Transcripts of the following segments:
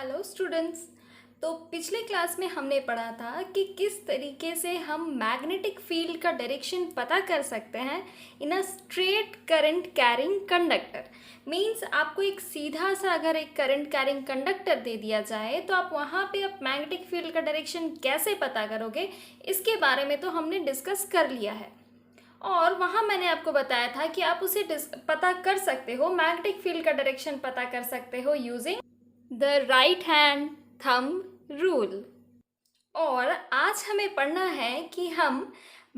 Hello students. तो पिछले class में हमने पढ़ा था कि किस तरीके से हम मैग्नेटिक फील्ड का डायरेक्शन पता कर सकते हैं in a straight current carrying conductor. Means आपको एक सीधा सा अगर एक करंट कैरिंग कंडक्टर दे दिया जाए तो आप वहाँ पे आप मैग्नेटिक फील्ड का डायरेक्शन कैसे पता करोगे, इसके बारे में तो हमने डिस्कस कर लिया है। और वहाँ मैंने आपको बताया था कि आप उसे पता कर सकते हो, मैग्नेटिक फील्ड का डायरेक्शन पता कर सकते हो using the right hand thumb rule. और आज हमें पढ़ना है कि हम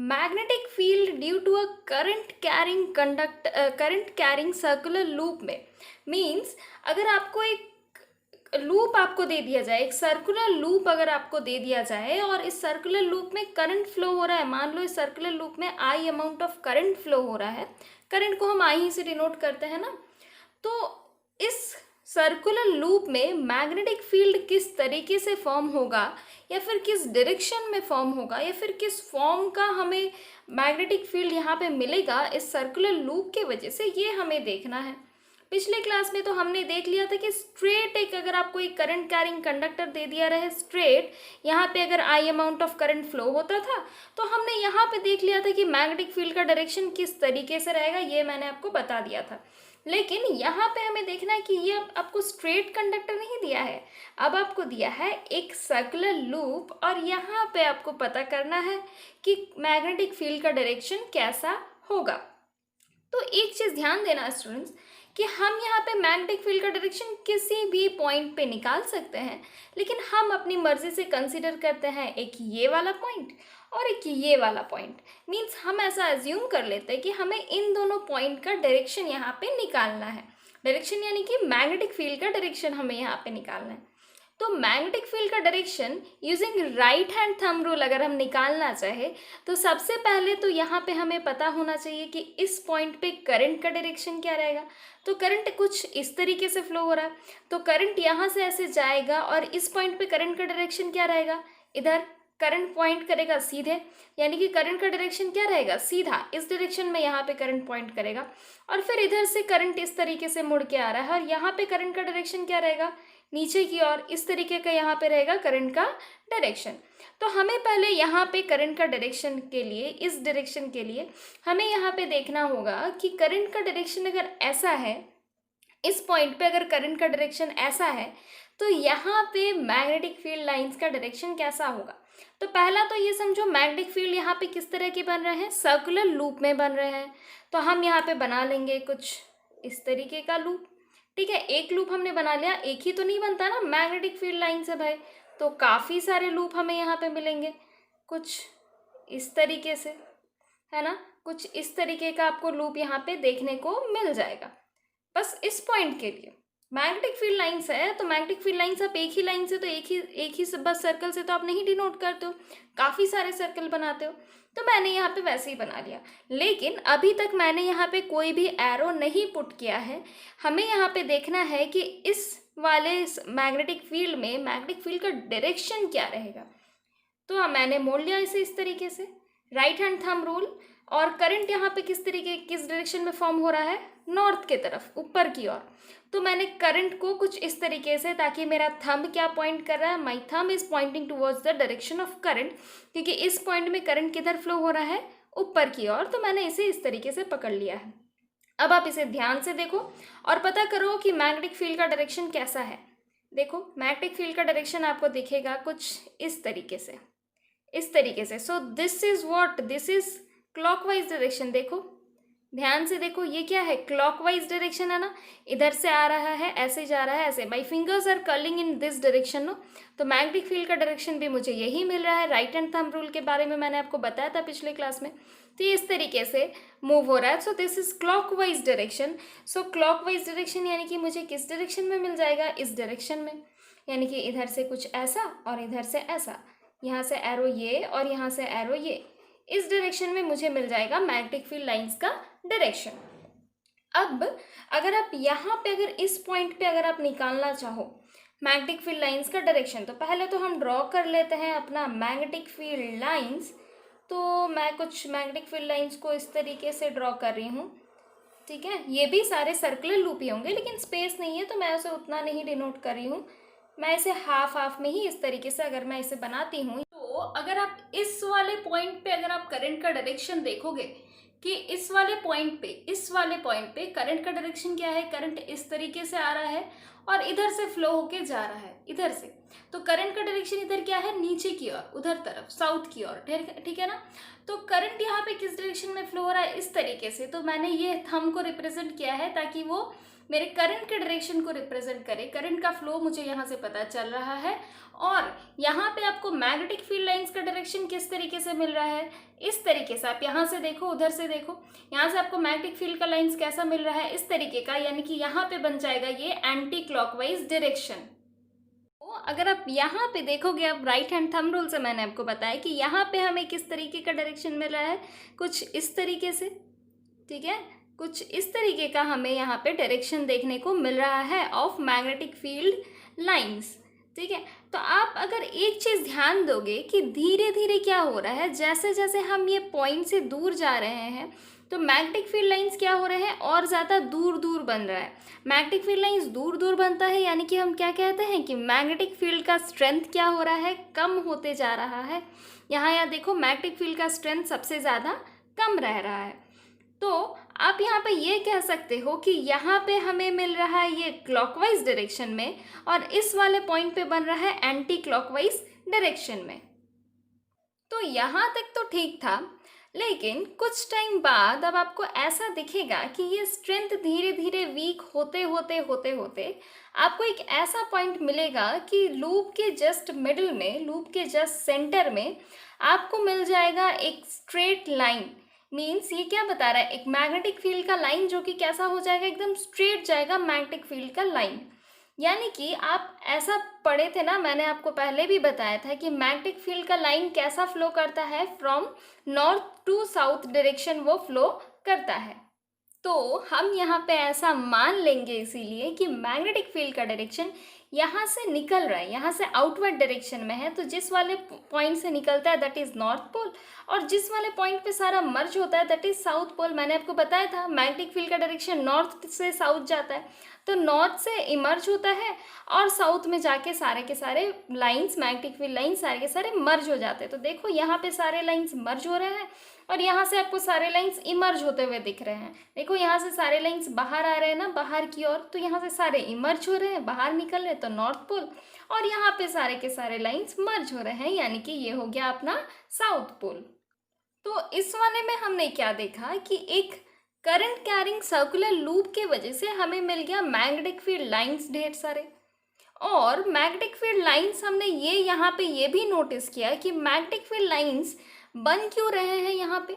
magnetic field due to a current carrying circular loop में, मींस अगर आपको एक लूप आपको दे दिया जाए, एक सर्कुलर लूप अगर आपको दे दिया जाए और इस सर्कुलर लूप में करंट फ्लो हो रहा है, मान लो इस सर्कुलर लूप में आई अमाउंट ऑफ करंट फ्लो हो रहा है, करंट को हम आई ही से डिनोट करते हैं ना, तो इस सर्कुलर लूप में मैग्नेटिक फील्ड किस तरीके से फॉर्म होगा या फिर किस डायरेक्शन में फॉर्म होगा या फिर किस फॉर्म का हमें मैग्नेटिक फील्ड यहाँ पे मिलेगा इस सर्कुलर लूप के वजह से, ये हमें देखना है। पिछले क्लास में तो हमने देख लिया था कि स्ट्रेट एक अगर आपको एक करंट कैरिंग कंडक्टर दे दिया रहे स्ट्रेट, यहाँ पे अगर आई अमाउंट ऑफ करंट फ्लो होता था तो हमने यहाँ पे देख लिया था कि मैग्नेटिक फील्ड का डायरेक्शन किस तरीके से रहेगा, ये मैंने आपको बता दिया था। लेकिन यहाँ पे हमें देखना है कि ये आपको स्ट्रेट कंडक्टर नहीं दिया है, अब आपको दिया है एक सर्कुलर लूप और यहाँ पे आपको पता करना है कि मैग्नेटिक फील्ड का डायरेक्शन कैसा होगा। तो एक चीज़ ध्यान देना स्टूडेंट्स कि हम यहाँ पे मैग्नेटिक फील्ड का डायरेक्शन किसी भी पॉइंट पे निकाल सकते हैं, लेकिन हम अपनी मर्जी से कंसीडर करते हैं एक ये वाला पॉइंट और एक ये वाला पॉइंट। मीन्स हम ऐसा एज्यूम कर लेते हैं कि हमें इन दोनों पॉइंट का डायरेक्शन यहाँ पे निकालना है, डायरेक्शन यानी कि मैग्नेटिक फील्ड का डायरेक्शन हमें यहाँ पे निकालना है। तो मैग्नेटिक फील्ड का direction using right hand thumb rule अगर हम निकालना चाहे तो सबसे पहले तो यहाँ पे हमें पता होना चाहिए कि इस पॉइंट पे करंट का डायरेक्शन क्या रहेगा। तो करंट कुछ इस तरीके से फ्लो हो रहा है, तो करंट यहाँ से ऐसे जाएगा और इस पॉइंट पे करंट का डायरेक्शन क्या रहेगा, इधर करंट पॉइंट करेगा सीधे, यानी कि करंट का डायरेक्शन क्या रहेगा, सीधा इस डायरेक्शन में यहाँ पे करंट पॉइंट करेगा। और फिर इधर से करंट इस तरीके से मुड़ के आ रहा है और यहाँ पे करंट का डायरेक्शन क्या रहेगा, नीचे की ओर इस तरीके का यहाँ पे रहेगा करंट का डायरेक्शन। तो हमें पहले यहाँ पे करंट का डायरेक्शन के लिए, इस डायरेक्शन के लिए हमें यहाँ पे देखना होगा कि करंट का डायरेक्शन अगर ऐसा है, इस पॉइंट पे अगर करंट का डायरेक्शन ऐसा है तो यहाँ पे मैग्नेटिक फील्ड लाइंस का डायरेक्शन कैसा होगा। तो पहला तो ये समझो मैग्नेटिक फील्ड यहाँ पे किस तरह के बन रहे हैं, सर्कुलर लूप में बन रहे हैं। तो हम यहाँ पे बना लेंगे कुछ इस तरीके का लूप, ठीक है। एक लूप हमने बना लिया, एक ही तो नहीं बनता ना मैग्नेटिक फील्ड लाइन से भाई, तो काफ़ी सारे लूप हमें यहाँ पे मिलेंगे, कुछ इस तरीके से, है ना, कुछ इस तरीके का आपको लूप यहाँ पे देखने को मिल जाएगा। बस इस पॉइंट के लिए मैग्नेटिक फील्ड लाइंस है, तो मैग्नेटिक फील्ड लाइंस आप एक ही लाइन से तो एक ही बस सर्कल से तो आप नहीं डिनोट करते हो, काफ़ी सारे सर्कल बनाते हो। तो मैंने यहाँ पे वैसे ही बना लिया, लेकिन अभी तक मैंने यहाँ पे कोई भी एरो नहीं पुट किया है। हमें यहाँ पे देखना है कि इस वाले मैग्नेटिक फील्ड में मैग्नेटिक फील्ड का डायरेक्शन क्या रहेगा। तो मैंने मोड़ लिया इसे इस तरीके से, राइट हैंड थंब रूल। और करंट यहाँ पे किस डायरेक्शन में फॉर्म हो रहा है, नॉर्थ के तरफ, ऊपर की ओर। तो मैंने करंट को कुछ इस तरीके से, ताकि मेरा थंब क्या पॉइंट कर रहा है, my thumb is pointing towards the direction of current, क्योंकि इस पॉइंट में करंट किधर फ्लो हो रहा है, ऊपर की ओर। तो मैंने इसे इस तरीके से पकड़ लिया है। अब आप इसे ध्यान से देखो और पता करो कि मैग्नेटिक फील्ड का डायरेक्शन कैसा है। देखो मैग्नेटिक फील्ड का डायरेक्शन आपको दिखेगा कुछ इस तरीके से, इस तरीके से। So this is what, this is clockwise direction. देखो ध्यान से देखो, ये क्या है, क्लॉकवाइज डायरेक्शन है ना, इधर से आ रहा है, ऐसे जा रहा है, ऐसे। My fingers are curling in this direction no, तो मैग्नेटिक फील्ड का डायरेक्शन भी मुझे यही मिल रहा है। राइट हैंड थंब रूल के बारे में मैंने आपको बताया था पिछले क्लास में। तो ये इस तरीके से मूव हो रहा है। So this is clockwise direction. So clockwise direction यानी कि मुझे किस डायरेक्शन में मिल जाएगा, इस डायरेक्शन में, यानी कि इधर से कुछ ऐसा और इधर से ऐसा, यहाँ से एरो ये और यहाँ से एरो ये, इस डायरेक्शन में मुझे मिल जाएगा मैग्नेटिक फील्ड लाइंस का डायरेक्शन। अब अगर आप यहाँ पे, अगर इस पॉइंट पे अगर आप निकालना चाहो मैग्नेटिक फील्ड लाइंस का डायरेक्शन, तो पहले तो हम ड्रॉ कर लेते हैं अपना मैग्नेटिक फील्ड लाइंस। तो मैं कुछ मैग्नेटिक फील्ड लाइंस को इस तरीके से ड्रॉ कर रही हूँ, ठीक है। ये भी सारे सर्कुलर लूप ही होंगे, लेकिन स्पेस नहीं है तो मैं उसे उतना नहीं डिनोट कर रही हूँ। मैं इसे हाफ हाफ में ही इस तरीके से अगर मैं इसे बनाती हूँ, तो अगर आप इस वाले पॉइंट पे अगर आप करंट का डायरेक्शन देखोगे कि इस वाले पॉइंट पे करंट का डायरेक्शन क्या है, करंट इस तरीके से आ रहा है और इधर से फ्लो होके जा रहा है इधर से, तो करंट का डायरेक्शन इधर क्या है, नीचे की ओर, उधर तरफ साउथ की ओर, ठीक है ना। तो करंट यहाँ पे किस डायरेक्शन में फ्लो हो रहा है, इस तरीके से। तो मैंने ये थंब को रिप्रेजेंट किया है ताकि वो मेरे करंट के डायरेक्शन को रिप्रेजेंट करे। करंट का फ्लो मुझे यहाँ से पता चल रहा है और यहाँ पे आपको मैग्नेटिक फील्ड लाइंस का डायरेक्शन किस तरीके से मिल रहा है, इस तरीके से। आप यहाँ से देखो, उधर से देखो, यहाँ से आपको मैग्नेटिक फील्ड का लाइंस कैसा मिल रहा है, इस तरीके का, यानी कि यहाँ पे बन जाएगा ये एंटी क्लॉकवाइज डायरेक्शन। अगर आप यहाँ पे देखोगे, आप राइट हैंड थंब रूल से मैंने आपको बताया कि यहाँ पे हमें किस तरीके का डायरेक्शन मिल रहा है, कुछ इस तरीके से, ठीक है, कुछ इस तरीके का हमें यहाँ पे डायरेक्शन देखने को मिल रहा है ऑफ मैग्नेटिक फील्ड लाइंस, ठीक है। तो आप अगर एक चीज़ ध्यान दोगे कि धीरे धीरे क्या हो रहा है, जैसे जैसे हम ये पॉइंट से दूर जा रहे हैं तो मैग्नेटिक फील्ड लाइंस क्या हो रहे हैं, और ज़्यादा दूर दूर बन रहा है। मैग्नेटिक फील्ड लाइंस दूर दूर बनता है यानी कि हम क्या कहते हैं कि मैग्नेटिक फील्ड का स्ट्रेंथ क्या हो रहा है, कम होते जा रहा है। यहाँ देखो, मैग्नेटिक फील्ड का स्ट्रेंथ सबसे ज़्यादा कम रह रहा है। तो आप यहाँ पे ये कह सकते हो कि यहाँ पे हमें मिल रहा है ये क्लॉकवाइज डायरेक्शन में और इस वाले पॉइंट पे बन रहा है एंटी क्लॉकवाइज डायरेक्शन में। तो यहाँ तक तो ठीक था, लेकिन कुछ टाइम बाद अब आपको ऐसा दिखेगा कि ये स्ट्रेंथ धीरे धीरे वीक होते होते होते होते आपको एक ऐसा पॉइंट मिलेगा कि लूप के जस्ट मिडिल में, लूप के जस्ट सेंटर में आपको मिल जाएगा एक स्ट्रेट लाइन। मीन्स ये क्या बता रहा है, एक मैग्नेटिक फील्ड का लाइन जो कि कैसा हो जाएगा, एकदम स्ट्रेट जाएगा मैग्नेटिक फील्ड का लाइन। यानी कि आप ऐसा पढ़े थे ना, मैंने आपको पहले भी बताया था कि मैग्नेटिक फील्ड का लाइन कैसा फ्लो करता है, from north to south direction वो फ्लो करता है। तो हम यहाँ पे ऐसा मान लेंगे इसीलिए कि मैग्नेटिक फील्ड का डायरेक्शन यहाँ से निकल रहा है, यहाँ से आउटवर्ड डायरेक्शन में है। तो जिस वाले पॉइंट से निकलता है दैट इज नॉर्थ पोल, और जिस वाले पॉइंट पे सारा मर्ज होता है दैट इज साउथ पोल। मैंने आपको बताया था मैग्नेटिक फील्ड का डायरेक्शन नॉर्थ से साउथ जाता है, तो नॉर्थ से इमर्ज होता है और साउथ में जाके सारे के सारे लाइंस, मैग्नेटिक फील्ड लाइंस सारे के सारे मर्ज हो जाते हैं। तो देखो यहाँ पे सारे लाइंस मर्ज हो रहे हैं और यहाँ से आपको सारे लाइंस इमर्ज होते हुए दिख रहे हैं। देखो यहाँ से सारे लाइंस बाहर आ रहे हैं ना, बाहर की ओर, तो यहाँ से सारे इमर्ज हो रहे हैं, बाहर निकल रहे हैं, तो नॉर्थ पोल। और यहाँ पे सारे के सारे लाइंस मर्ज हो रहे हैं, यानी कि ये हो गया अपना साउथ पोल। तो इस वाले में हमने क्या देखा कि एक करंट कैरिंग सर्कुलर लूप के वजह से हमें मिल गया मैग्नेटिक फील्ड लाइंस ढेर सारे। और मैग्नेटिक फील्ड लाइंस हमने ये यहाँ पे ये भी नोटिस किया कि मैग्नेटिक फील्ड लाइंस बन क्यों रहे हैं यहाँ पे,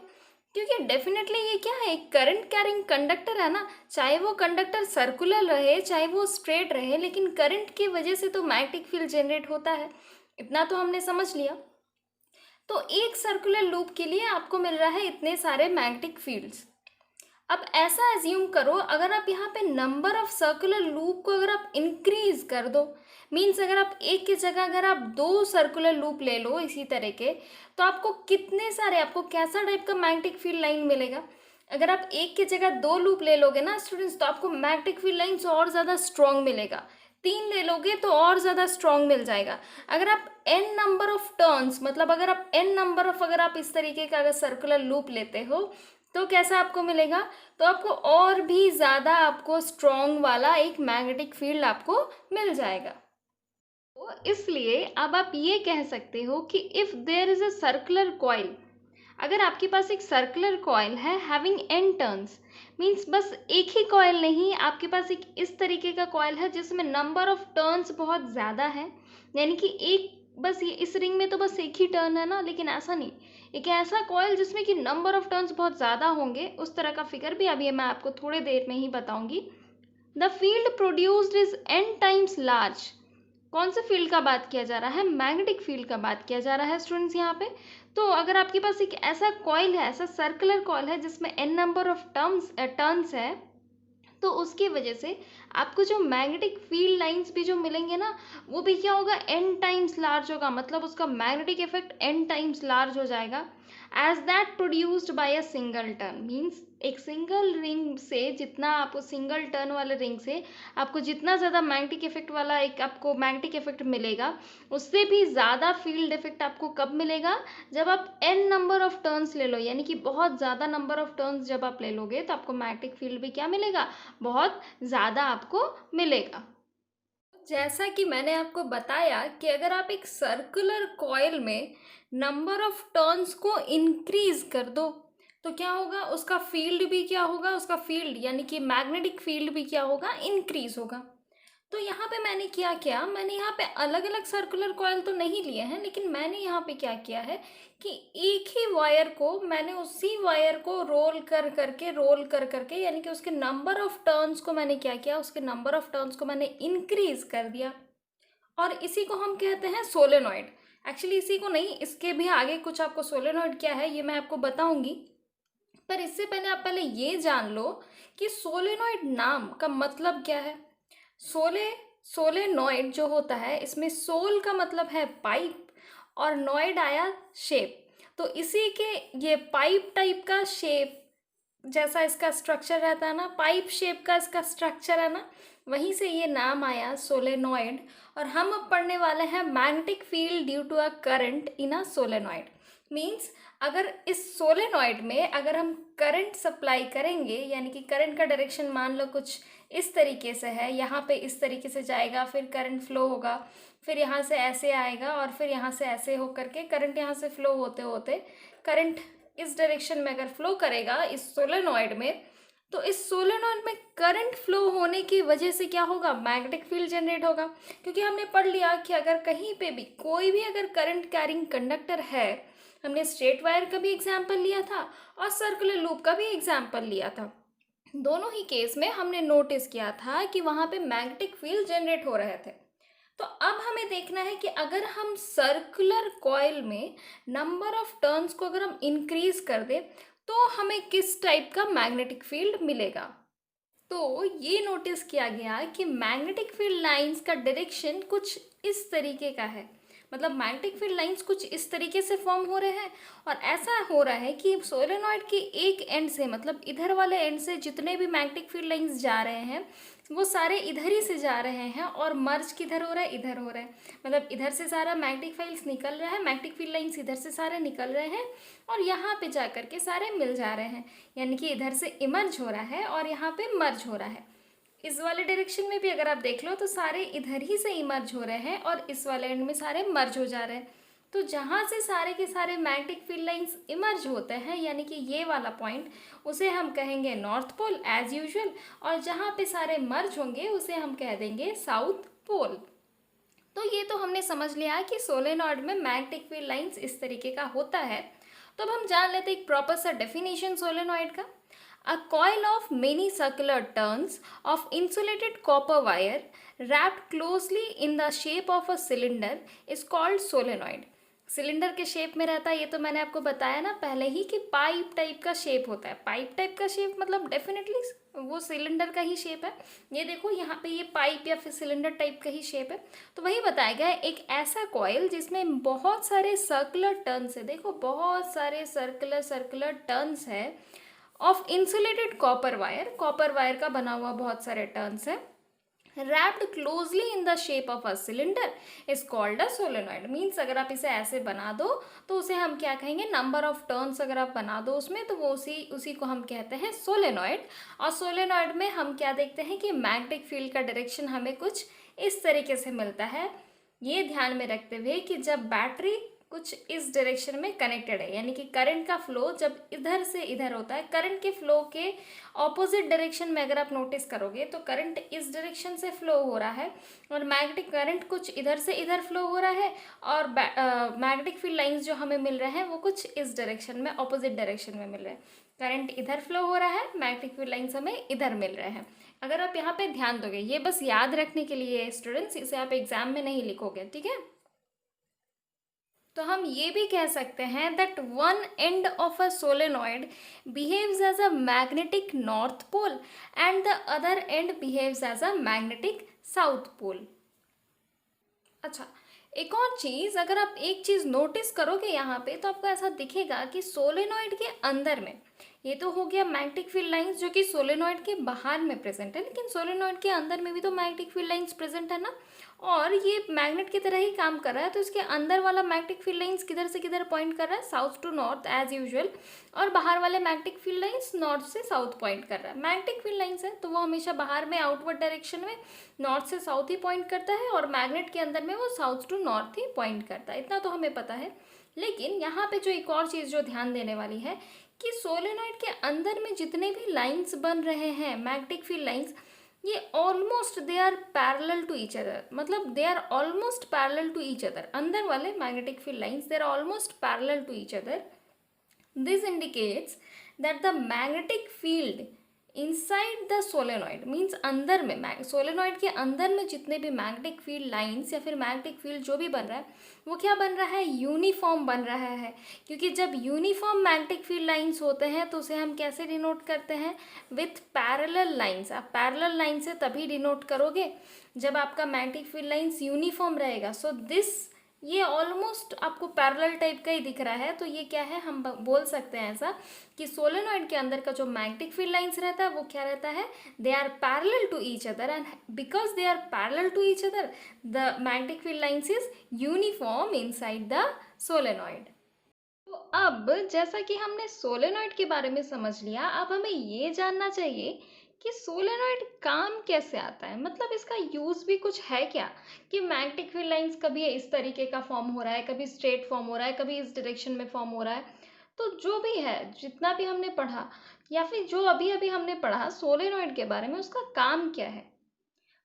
क्योंकि डेफिनेटली ये क्या है, एक करंट कैरिंग कंडक्टर है ना। चाहे वो कंडक्टर सर्कुलर रहे चाहे वो स्ट्रेट रहे, लेकिन करंट की वजह से तो मैग्नेटिक फील्ड जनरेट होता है। इतना तो हमने समझ लिया। तो एक सर्कुलर लूप के लिए आपको मिल रहा है इतने सारे मैग्नेटिक फील्ड्स। अब ऐसा एज्यूम करो, अगर आप यहाँ पे नंबर ऑफ सर्कुलर लूप को अगर आप इंक्रीज कर दो, मीन्स अगर आप एक की जगह अगर आप 2 सर्कुलर लूप ले लो इसी तरह के, तो आपको कितने सारे, आपको कैसा टाइप का मैग्नेटिक फील्ड लाइन मिलेगा। अगर आप एक की जगह 2 लूप ले लोगे ना स्टूडेंट्स, तो आपको मैग्नेटिक फील्ड लाइन्स और ज़्यादा स्ट्रॉन्ग मिलेगा। 3 ले लोगे तो और ज़्यादा स्ट्रॉन्ग मिल जाएगा। अगर आप n नंबर ऑफ टर्न्स, मतलब अगर आप n नंबर ऑफ अगर आप इस तरीके का अगर सर्कुलर लूप लेते हो तो कैसा आपको मिलेगा, तो आपको और भी ज़्यादा आपको स्ट्रॉन्ग वाला एक मैग्नेटिक फील्ड आपको मिल जाएगा। तो इसलिए अब आप ये कह सकते हो कि if there is a circular coil, अगर आपके पास एक सर्कुलर कॉइल है हैविंग n टर्न्स, मीन्स बस एक ही कॉइल नहीं, आपके पास एक इस तरीके का कॉइल है जिसमें नंबर ऑफ टर्न्स बहुत ज़्यादा है, यानी कि एक बस ये इस रिंग में तो बस एक ही टर्न है ना, लेकिन ऐसा नहीं, एक ऐसा कॉइल जिसमें कि नंबर ऑफ टर्न्स बहुत ज़्यादा होंगे, उस तरह का फिगर भी अभी मैं आपको थोड़ी देर में ही बताऊंगी। The field produced is n times large. कौन से फील्ड का बात किया जा रहा है, मैग्नेटिक फील्ड का बात किया जा रहा है स्टूडेंट्स यहाँ पे। तो अगर आपके पास एक ऐसा कॉइल है, ऐसा सर्कुलर कॉइल है जिसमें n नंबर ऑफ टर्न्स है, तो उसकी वजह से आपको जो मैग्नेटिक फील्ड लाइंस भी जो मिलेंगे ना, वो भी क्या होगा, n टाइम्स लार्ज होगा, मतलब उसका magnetic effect n times large हो जाएगा, as that produced by a single turn. Means एक सिंगल रिंग से जितना आपको सिंगल टर्न वाले रिंग से आपको जितना ज़्यादा मैग्नेटिक इफेक्ट वाला एक आपको मैग्नेटिक इफेक्ट मिलेगा, उससे भी ज़्यादा फील्ड इफेक्ट आपको कब मिलेगा? जब आप n नंबर ऑफ टर्न्स ले लो, यानी कि बहुत ज़्यादा नंबर ऑफ टर्न्स जब आप ले लोगे तो आपको मैग्नेटिक फील्ड भी क्या मिलेगा? बहुत ज़्यादा आपको मिलेगा। जैसा कि मैंने आपको बताया कि अगर आप एक सर्कुलर कॉइल में नंबर ऑफ टर्न्स को इंक्रीज कर दो तो क्या होगा? उसका फील्ड भी क्या होगा? उसका फील्ड यानी कि मैग्नेटिक फील्ड भी क्या होगा? इंक्रीज होगा। तो यहाँ पे मैंने क्या किया, मैंने यहाँ पे अलग अलग सर्कुलर कॉइल तो नहीं लिए हैं, लेकिन मैंने यहाँ पे क्या किया है कि एक ही वायर को मैंने उसी वायर को रोल कर करके यानी कि उसके नंबर ऑफ टर्न्स को मैंने क्या किया, उसके नंबर ऑफ टर्न्स को मैंने इंक्रीज कर दिया और इसी को हम कहते हैं सोलेनॉइड। एक्चुअली इसी को नहीं, इसके भी आगे कुछ आपको सोलेनॉइड क्या है ये मैं आपको बताऊंगी, पर इससे पहले आप पहले ये जान लो कि सोलेनॉइड नाम का मतलब क्या है। सोलेनॉइड जो होता है, इसमें सोल का मतलब है पाइप और नॉइड आया शेप, तो इसी के ये पाइप टाइप का शेप जैसा इसका स्ट्रक्चर रहता है ना, पाइप शेप का इसका स्ट्रक्चर है ना, वहीं से ये नाम आया सोलेनॉइड। और हम अब पढ़ने वाले हैं magnetic field due to a current in a solenoid. Means अगर इस सोलेनॉइड में अगर हम करंट सप्लाई करेंगे, यानी कि करंट का डायरेक्शन मान लो कुछ इस तरीके से है, यहाँ पे इस तरीके से जाएगा, फिर करंट फ्लो होगा, फिर यहाँ से ऐसे आएगा और फिर यहाँ से ऐसे हो करके करंट यहाँ से फ्लो होते होते करंट इस डायरेक्शन में अगर फ्लो करेगा इस सोलेनॉइड में, तो इस सोलेनॉइड में करंट फ्लो होने की वजह से क्या होगा? मैग्नेटिक फील्ड जनरेट होगा। क्योंकि हमने पढ़ लिया कि अगर कहीं पे भी कोई भी अगर करंट कैरिंग कंडक्टर है, हमने स्ट्रेट वायर का भी एग्जाम्पल लिया था और सर्कुलर लूप का भी एग्जाम्पल लिया था, दोनों ही केस में हमने नोटिस किया था कि वहाँ पे मैग्नेटिक फील्ड जनरेट हो रहे थे। तो अब हमें देखना है कि अगर हम सर्कुलर कॉइल में नंबर ऑफ टर्न्स को अगर हम इंक्रीज कर दें तो हमें किस टाइप का मैग्नेटिक फील्ड मिलेगा। तो ये नोटिस किया गया कि मैग्नेटिक फील्ड लाइंस का डायरेक्शन कुछ इस तरीके का है, मतलब मैग्नेटिक फील्ड लाइंस कुछ इस तरीके से फॉर्म हो रहे हैं और ऐसा हो रहा है कि सोलेनॉइड की एक एंड से, मतलब इधर वाले एंड से जितने भी मैग्नेटिक फील्ड लाइंस जा रहे हैं वो सारे इधर ही से जा रहे हैं और मर्ज किधर हो रहा है? इधर हो रहा है। मतलब इधर से सारा मैग्नेटिक फील्ड्स निकल रहा है, मैग्नेटिक फील्ड लाइंस इधर से सारे निकल रहे हैं और यहाँ पे जा करके सारे मिल जा रहे हैं, यानी कि इधर से इमर्ज हो रहा है और यहाँ पे मर्ज हो रहा है। इस वाले डायरेक्शन में भी अगर आप देख लो तो सारे इधर ही से इमर्ज हो रहे हैं और इस वाले एंड में सारे मर्ज हो जा रहे हैं। तो जहाँ से सारे के सारे मैग्नेटिक फील्ड लाइंस इमर्ज होते हैं, यानी कि ये वाला पॉइंट, उसे हम कहेंगे नॉर्थ पोल एज यूजुअल, और जहाँ पे सारे मर्ज होंगे उसे हम कह देंगे साउथ पोल। तो ये तो हमने समझ लिया कि सोलेनॉइड में मैग्नेटिक फील्ड लाइंस इस तरीके का होता है। तो अब हम जान लेते हैं एक प्रॉपर सा डेफिनेशन सोलेनॉइड का। A coil of many circular turns of insulated copper wire wrapped closely in the shape of a cylinder is called solenoid. Cylinder के शेप में रहता है, ये तो मैंने आपको बताया ना पहले ही कि पाइप टाइप का शेप होता है। पाइप टाइप का शेप मतलब डेफिनेटली वो सिलेंडर का ही शेप है। ये देखो यहाँ पे ये पाइप या फिर सिलेंडर टाइप का ही शेप है। तो वही बताया गया है एक ऐसा कॉइल जिसमें बहुत सारे सर्कुलर टर्न्स है, देखो बहुत सारे सर्कुलर टर्न्स है, ऑफ इंसुलेटेड कॉपर वायर का बना हुआ बहुत सारे टर्न्स है, wrapped closely in the shape of a cylinder is called a solenoid। Means अगर आप इसे ऐसे बना दो तो उसे हम क्या कहेंगे? नंबर ऑफ टर्न्स अगर आप बना दो उसमें तो वो उसी को हम कहते हैं सोलेनॉइड। और सोलेनॉइड में हम क्या देखते हैं कि मैग्नेटिक फील्ड का डायरेक्शन हमें कुछ इस तरीके से मिलता है। ये ध्यान में रखते हुए कि जब बैटरी कुछ इस डायरेक्शन में कनेक्टेड है, यानी कि करंट का फ्लो जब इधर से इधर होता है, करंट के फ्लो के ऑपोजिट डायरेक्शन में अगर आप नोटिस करोगे तो करंट इस डायरेक्शन से फ्लो हो रहा है और मैग्नेटिक करंट कुछ इधर से इधर फ्लो हो रहा है और मैग्नेटिक फील्ड लाइंस जो हमें मिल रहे हैं वो कुछ इस डायरेक्शन में ऑपोजिट डायरेक्शन में मिल रहे हैं। करंट इधर फ्लो हो रहा है, मैग्नेटिक फील्ड लाइंस हमें इधर मिल रहे हैं। अगर आप यहाँ पे ध्यान दोगे, ये बस याद रखने के लिए स्टूडेंट्स, इसे आप एग्जाम में नहीं लिखोगे, ठीक है। तो हम ये भी कह सकते हैं that one end of a solenoid behaves as a magnetic north pole and the other end behaves as a magnetic south pole. अच्छा, एक और चीज़, अगर आप एक चीज़ नोटिस करोगे यहाँ पे तो आपको ऐसा दिखेगा कि सोलेनॉइड के अंदर में, ये तो हो गया मैग्नेटिक फील्ड लाइंस जो कि सोलेनॉइड के बाहर में प्रेजेंट है, लेकिन सोलेनॉइड के अंदर में भी तो मैग्नेटिक फील्ड लाइंस प्रेजेंट है ना, और ये मैग्नेट की तरह ही काम कर रहा है। तो इसके अंदर वाला मैग्नेटिक फील्ड लाइंस किधर से किधर पॉइंट कर रहा है, south to north as usual, और बाहर वाले मैग्नेटिक फील्ड लाइंस नॉर्थ से साउथ पॉइंट कर रहा है। मैग्नेटिक फील्ड लाइंस है तो वो हमेशा बाहर में आउटवर्ड डायरेक्शन में नॉर्थ से साउथ ही पॉइंट करता है, और मैग्नेट के अंदर में वो साउथ टू नॉर्थ ही पॉइंट करता है, इतना तो हमें पता है। लेकिन यहाँ पे जो एक और चीज़ जो ध्यान देने वाली है कि सोलेनॉइड के अंदर में जितने भी लाइंस बन रहे हैं मैग्नेटिक फील्ड लाइंस, ये almost they are parallel to each other, मतलब they are almost parallel to each other. अंदर वाले magnetic field lines they are almost parallel to each other. This indicates that the magnetic field inside the solenoid means अंदर में solenoid के अंदर में जितने भी मैग्नेटिक फील्ड लाइंस या फिर मैग्नेटिक फील्ड जो भी बन रहा है वो क्या बन रहा है, यूनिफॉर्म बन रहा है। क्योंकि जब यूनिफॉर्म मैग्नेटिक फील्ड लाइंस होते हैं तो उसे हम कैसे डिनोट करते हैं, विथ पैरेलल लाइंस। आप पैरेलल लाइन से तभी डिनोट करोगे जब आपका मैग्नेटिक फील्ड लाइंस यूनिफॉर्म रहेगा। सो दिस ये ऑलमोस्ट आपको पैरेलल टाइप का ही दिख रहा है, तो ये क्या है, हम बोल सकते हैं ऐसा कि सोलेनॉइड के अंदर का जो मैग्नेटिक फील्ड लाइंस रहता है वो क्या रहता है, they are parallel to each other, and because they are parallel to each other the magnetic field lines is uniform inside the solenoid. तो अब जैसा कि हमने सोलेनॉइड के बारे में समझ लिया, अब हमें ये जानना चाहिए कि सोलेनॉइड काम कैसे आता है, मतलब इसका यूज भी कुछ है क्या, कि मैग्नेटिक फील्ड लाइंस कभी इस तरीके का फॉर्म हो रहा है, कभी स्ट्रेट फॉर्म हो रहा है, कभी इस डायरेक्शन में फॉर्म हो रहा है। तो जो भी है, जितना भी हमने पढ़ा या फिर जो अभी अभी हमने पढ़ा सोलेनॉइड के बारे में, उसका काम क्या है,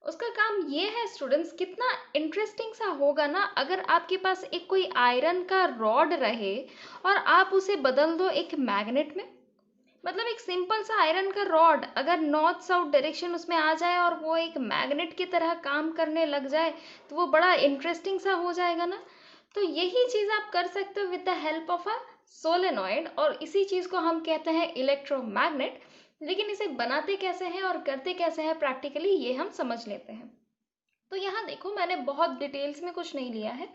उसका काम ये है स्टूडेंट्स, कितना इंटरेस्टिंग सा होगा ना अगर आपके पास एक कोई आयरन का रॉड रहे और आप उसे बदल दो एक मैग्नेट में। मतलब एक सिंपल सा आयरन का रॉड अगर नॉर्थ साउथ डायरेक्शन उसमें आ जाए और वो एक मैग्नेट की तरह काम करने लग जाए तो वो बड़ा इंटरेस्टिंग सा हो जाएगा ना। तो यही चीज़ आप कर सकते हो with the help of a solenoid, और इसी चीज़ को हम कहते हैं इलेक्ट्रोमैग्नेट। लेकिन इसे बनाते कैसे हैं और करते कैसे हैं प्रैक्टिकली, ये हम समझ लेते हैं। तो यहाँ देखो, मैंने बहुत डिटेल्स में कुछ नहीं लिया है,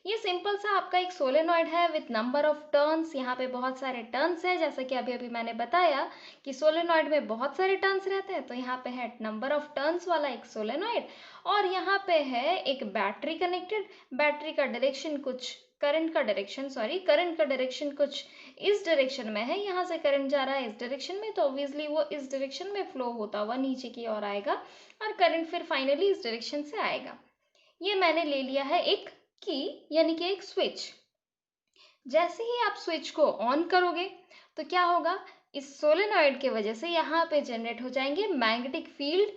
ये सिंपल सा आपका एक सोलेनॉइड है विथ नंबर ऑफ टर्न्स। यहाँ पे बहुत सारे टर्न्स है, जैसा कि अभी अभी मैंने बताया कि सोलेनॉइड में बहुत सारे टर्न्स रहते हैं, तो यहाँ पे है नंबर ऑफ टर्न्स वाला एक सोलेनॉइड। और यहाँ पे है एक बैटरी कनेक्टेड, बैटरी का डायरेक्शन कुछ करंट का डायरेक्शन कुछ इस डायरेक्शन में है, यहाँ से करंट जा रहा है इस डायरेक्शन में, तो ऑब्वियसली वो इस डायरेक्शन में फ्लो होता हुआ नीचे की ओर आएगा और करंट फिर फाइनली इस डायरेक्शन से आएगा। ये मैंने ले लिया है एक की, यानी कि एक स्विच। जैसे ही आप स्विच को ऑन करोगे तो क्या होगा, इस सोलेनॉइड के वजह से यहाँ पे जनरेट हो जाएंगे मैग्नेटिक फील्ड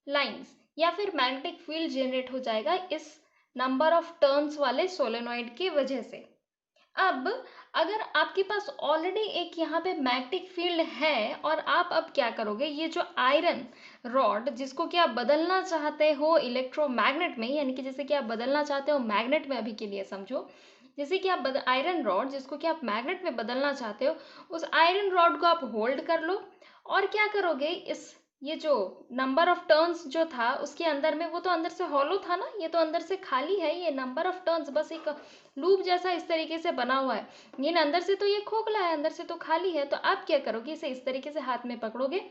लाइंस, या फिर मैग्नेटिक फील्ड जनरेट हो जाएगा इस नंबर ऑफ टर्न्स वाले सोलेनॉइड की वजह से। अब अगर आपके पास ऑलरेडी एक यहाँ पे मैग्नेटिक फील्ड है और आप अब क्या करोगे, ये जो आयरन रॉड जिसको कि आप बदलना चाहते हो इलेक्ट्रोमैग्नेट में, यानी कि जैसे कि आप बदलना चाहते हो मैग्नेट में, अभी के लिए समझो जैसे कि आप आयरन रॉड जिसको कि आप मैग्नेट में बदलना चाहते हो, उस आयरन रॉड को आप होल्ड कर लो और क्या करोगे, इस ये जो नंबर ऑफ टर्न्स जो था उसके अंदर में, वो तो अंदर से हॉलो था ना, ये तो अंदर से खाली है, ये नंबर ऑफ टर्न्स बस एक लूप जैसा इस तरीके से बना हुआ है, ये अंदर से तो ये खोखला है, अंदर से तो खाली है। तो आप क्या करोगे, इसे इस तरीके से हाथ में पकड़ोगे,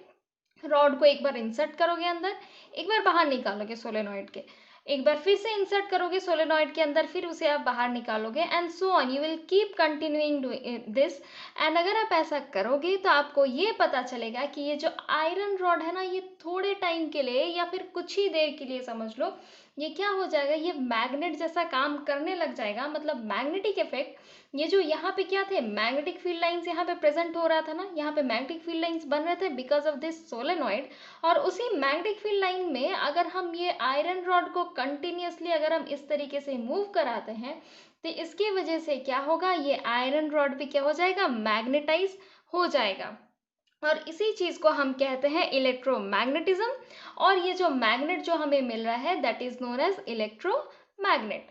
रॉड को एक बार इंसर्ट करोगे अंदर, एक बार बाहर निकालोगे सोलेनॉइड के, एक बार फिर से इंसर्ट करोगे सोलेनॉइड के अंदर, फिर उसे आप बाहर निकालोगे, and so on you will keep continuing this. And अगर आप ऐसा करोगे तो आपको ये पता चलेगा कि ये जो आयरन रॉड है ना, ये थोड़े टाइम के लिए या फिर कुछ ही देर के लिए समझ लो, ये क्या हो जाएगा, ये मैग्नेट जैसा काम करने लग जाएगा। मतलब मैग्नेटिक इफेक्ट, ये जो यहाँ पे क्या थे, मैग्नेटिक फील्ड लाइंस यहाँ पे प्रेजेंट हो रहा था ना, यहाँ पे मैग्नेटिक फील्ड लाइंस बन रहे थे बिकॉज ऑफ दिस सोलेनॉइड। और उसी मैग्नेटिक फील्ड लाइन में अगर हम ये आयरन रॉड को कंटिन्यूसली अगर हम इस तरीके से मूव कराते हैं तो इसकी वजह से क्या होगा, ये आयरन रॉड भी क्या हो जाएगा, मैग्नेटाइज हो जाएगा। और इसी चीज को हम कहते हैं इलेक्ट्रोमैग्नेटिज्म। और ये जो मैग्नेट जो हमें मिल रहा है that is known as electromagnet.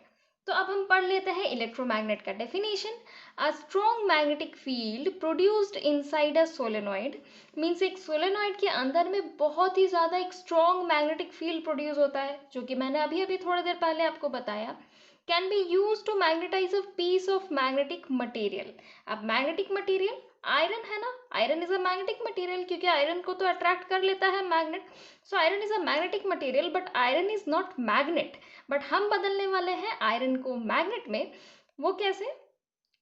तो अब हम पढ़ लेते हैं इलेक्ट्रोमैग्नेट का definition. A strong magnetic field produced inside a solenoid means एक सोलेनॉइड के अंदर में बहुत ही ज़्यादा एक स्ट्रॉन्ग मैग्नेटिक फील्ड प्रोड्यूस होता है, जो कि मैंने अभी अभी थोड़ी देर पहले आपको बताया। Can be use to magnetize a piece of magnetic material. अब मैग्नेटिक मटेरियल आयरन है ना, iron is a magnetic material, क्योंकि आयरन को तो अट्रैक्ट कर लेता है magnet. So iron is a magnetic material, but iron is not magnet. But हम बदलने वाले हैं आयरन को मैग्नेट में। वो कैसे?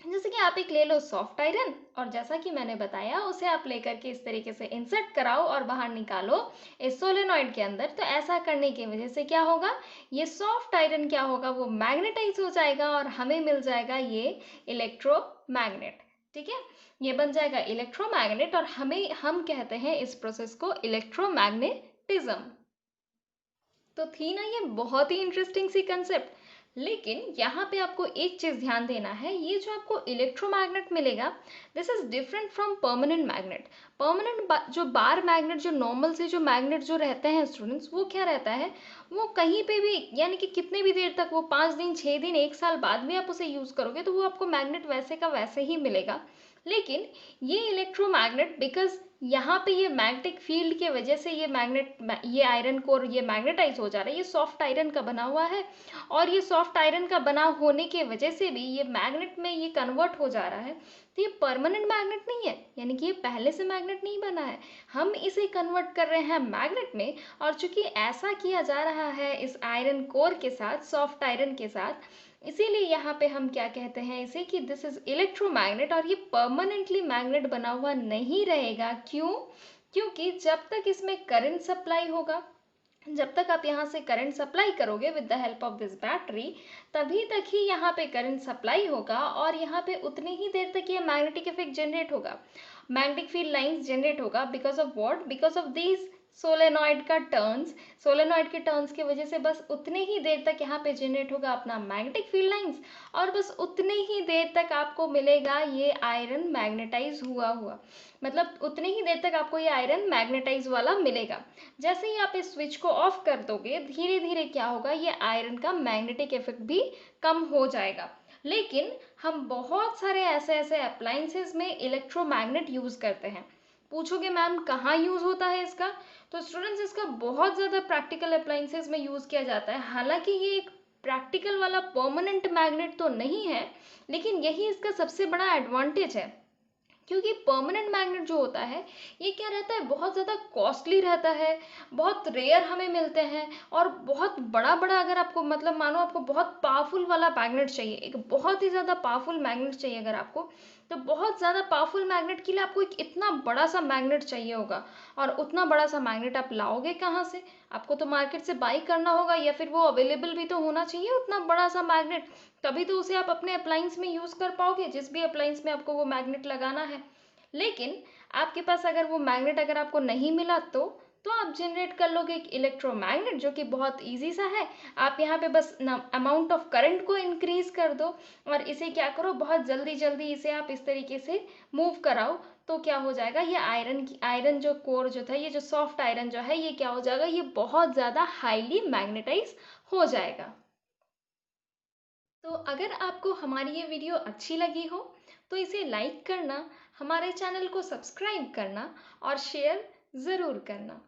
जैसे कि आप एक ले लो सॉफ्ट आयरन, और जैसा कि मैंने बताया उसे आप लेकर के इस तरीके से इंसर्ट कराओ और बाहर निकालो इस सोलेनॉइड के अंदर। तो ऐसा करने की वजह से क्या होगा, ये सॉफ्ट आयरन क्या होगा, वो मैग्नेटाइज हो जाएगा और हमें मिल जाएगा ये इलेक्ट्रोमैग्नेट। ठीक है, ये बन जाएगा इलेक्ट्रोमैग्नेट, और हम कहते हैं इस प्रोसेस को इलेक्ट्रोमैग्नेटिज्म। तो थी ना ये बहुत ही इंटरेस्टिंग सी कंसेप्ट। लेकिन यहाँ पे आपको एक चीज़ ध्यान देना है, ये जो आपको इलेक्ट्रोमैग्नेट मिलेगा, this is different from permanent magnet. Permanent जो बार मैग्नेट, जो नॉर्मल से जो मैग्नेट जो रहते हैं स्टूडेंट्स, वो क्या रहता है, वो कहीं पे भी, यानी कि कितने भी देर तक, वो 5 दिन 6 दिन 1 साल बाद भी आप उसे यूज़ करोगे तो वो आपको मैग्नेट वैसे का वैसे ही मिलेगा। लेकिन ये इलेक्ट्रोमैग्नेट, बिकॉज यहाँ पे ये मैग्नेटिक फील्ड के वजह से ये आयरन कोर ये मैग्नेटाइज हो जा रहा है, ये सॉफ्ट आयरन का बना हुआ है, और ये सॉफ्ट आयरन का बना होने के वजह से भी ये मैग्नेट में ये कन्वर्ट हो जा रहा है। तो ये परमानेंट मैग्नेट नहीं है, यानी कि ये पहले से मैग्नेट नहीं बना है, हम इसे कन्वर्ट कर रहे हैं मैग्नेट में। और चूंकि ऐसा किया जा रहा है इस आयरन कोर के साथ, सॉफ्ट आयरन के साथ, इसीलिए यहाँ पे हम क्या कहते हैं इसे कि दिस इज इलेक्ट्रोमैग्नेट। और ये परमानेंटली मैग्नेट बना हुआ नहीं रहेगा। क्यों? क्योंकि जब तक इसमें करंट सप्लाई होगा, जब तक आप यहाँ से करंट सप्लाई करोगे with the help of this battery, तभी तक ही यहाँ पे करंट सप्लाई होगा, और यहाँ पे उतनी ही देर तक ये मैग्नेटिक इफेक्ट जनरेट होगा, मैग्नेटिक फील्ड लाइंस जनरेट होगा। Because of what? Because of these solenoid का टर्न्स, सोलेनॉइड के टर्न्स की वजह से बस उतने ही देर तक यहाँ पे जनरेट होगा अपना मैग्नेटिक फील्ड लाइंस, और बस उतने ही देर तक आपको मिलेगा ये आयरन मैग्नेटाइज हुआ मतलब उतने ही देर तक आपको ये आयरन मैग्नेटाइज वाला मिलेगा। जैसे ही आप इस स्विच को ऑफ कर दोगे, धीरे धीरे क्या होगा, ये आयरन का मैग्नेटिक इफेक्ट भी कम हो जाएगा। लेकिन हम बहुत सारे ऐसे ऐसे अप्लायंसेस में इलेक्ट्रोमैग्नेट यूज़ करते हैं। पूछोगे मैम कहाँ यूज़ होता है इसका? तो स्टूडेंट्स, इसका बहुत ज़्यादा प्रैक्टिकल अप्लायंसेस में यूज़ किया जाता है। हालांकि ये एक प्रैक्टिकल वाला परमानेंट मैग्नेट तो नहीं है, लेकिन यही इसका सबसे बड़ा एडवांटेज है। क्योंकि परमानेंट मैग्नेट जो होता है, ये क्या रहता है, बहुत ज़्यादा कॉस्टली रहता है, बहुत रेयर हमें मिलते हैं, और बहुत बड़ा बड़ा, अगर आपको मतलब मानो आपको बहुत पावरफुल वाला मैग्नेट चाहिए, एक बहुत ही ज़्यादा पावरफुल मैग्नेट चाहिए अगर आपको, तो बहुत ज़्यादा पावरफुल मैग्नेट के लिए आपको एक इतना बड़ा सा मैग्नेट चाहिए होगा। और उतना बड़ा सा मैग्नेट आप लाओगे कहाँ से? आपको तो मार्केट से बाई करना होगा, या फिर वो अवेलेबल भी तो होना चाहिए उतना बड़ा सा मैग्नेट, तभी तो उसे आप अपने अप्लायंस में यूज़ कर पाओगे, जिस भी अप्लायंस में आपको वो मैग्नेट लगाना है। लेकिन आपके पास अगर वो मैग्नेट अगर आपको नहीं मिला, तो आप जनरेट कर लोगे एक इलेक्ट्रोमैग्नेट, जो कि बहुत इजी सा है। आप यहाँ पे बस अमाउंट ऑफ करंट को इंक्रीज कर दो, और इसे क्या करो, बहुत जल्दी जल्दी इसे आप इस तरीके से मूव कराओ। तो क्या हो जाएगा, ये आयरन जो कोर जो था, ये जो सॉफ्ट आयरन जो है, ये क्या हो जाएगा, ये बहुत ज़्यादा हाईली मैग्नेटाइज हो जाएगा। तो अगर आपको हमारी ये वीडियो अच्छी लगी हो, तो इसे लाइक करना, हमारे चैनल को सब्सक्राइब करना, और शेयर ज़रूर करना।